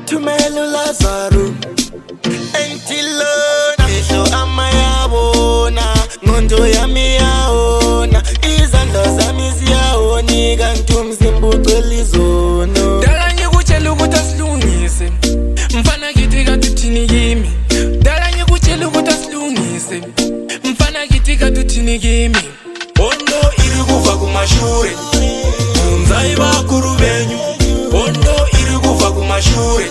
Thumela uLazaro entilona ehlo amayabona ngondo yami yaona izandla zami ziyawona kanti umzimba ucela izono dala ngikutshela ukuthi asilungise mfana kithi kade uthini kimi dala ngikutshela ukuthi asilungise mfana kithi kade uthini kimi ondo iri kuva kumashure unzai bakuru benyu ondo iri kuva kumashure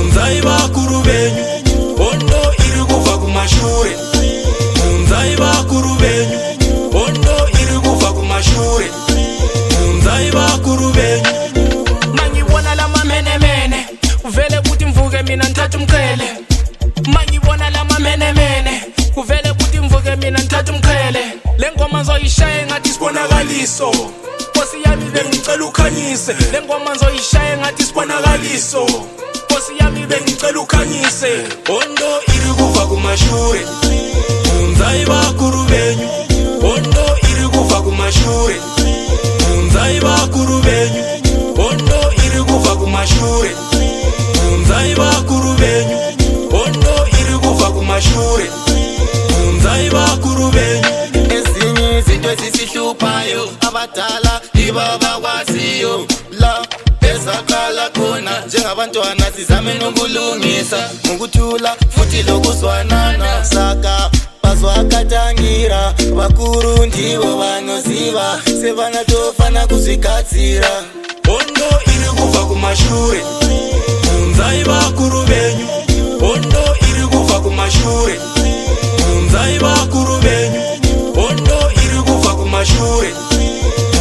unzai bakuru benyu ondo iri kuva kumashure unzai bakuru benyu ondo iri kuva kumashure unzai bakuru benyu mangibona lama mene uvele kuthi mvuke mina ngithatha umqhele mangibona lama mene uvele kuthi mvuke mina ngithatha umqhele lengoma ngizoyishaya ngathi sibonakaliso Nkosi yami bengicela ukhanyise lengoma ngizoyishaya ngathi sibonakaliso Nkosi yami bengicela ukhanyise ondo iri kuva kumashure unzai bakuru benyu ondo iri kuva kumashure unzai bakuru benyu ondo iri kuva kumashure unzai bakuru benyu ondo iri kuva kumashure unzai bakuru benyu ezinye izinto ezisihluphayo abadala ibabakwaziyo la ezaqala khona njengabantwana sizame nokulungisa ngokuthula futhi lokuzwanana saka bazwakatangira bakuru ndibo banoziba sebana tofana kuzikatsira ondo iri kuva kumashure unzai bakuru benyu ondo iri kuva kumashure unzai bakuru benyu ondo iri kuva kumashure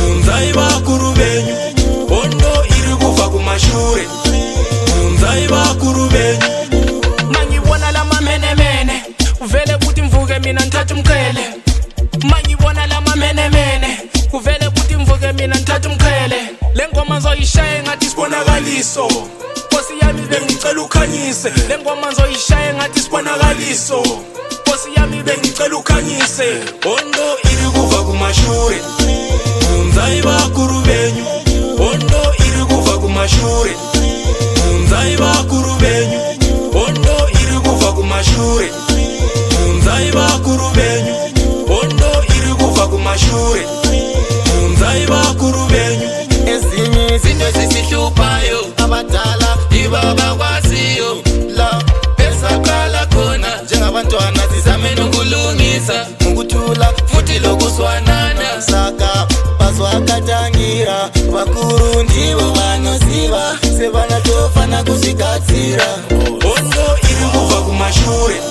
unzai bakuru benyu ondo iri kuva kumashure unzai bakuru benyu mangibona lama mene uvele kuthi mvuke mina ngithatha umqhele mangibona lama mene uvele kuthi mvuke mina ngithatha umqhele lengoma ngizoyishaya ngathi sibonakaliso Nkosi yami bengicela ukhanyise lengoma ngizoyishaya ngathi sibonakaliso Nkosi yami bengicela ukhanyise ondo iri kuva kumashure unzai bakuru benyu ondo iri kuva kumashure unzai bakuru benyu ondo iri kuva kumashure unzai bakuru benyu ondo iri kuva kumashure unzai bakuru benyu ezinye izinto ezisihluphayo abadala ibabakwaziyo la ezaqala khona njengabantwana sizame nokulungisa ngokuthula futhi lokuzwanana saka bazwakatangira bakuru ndibo banoziba sebana tofana kuzikatsira ondo iri kuva kumashure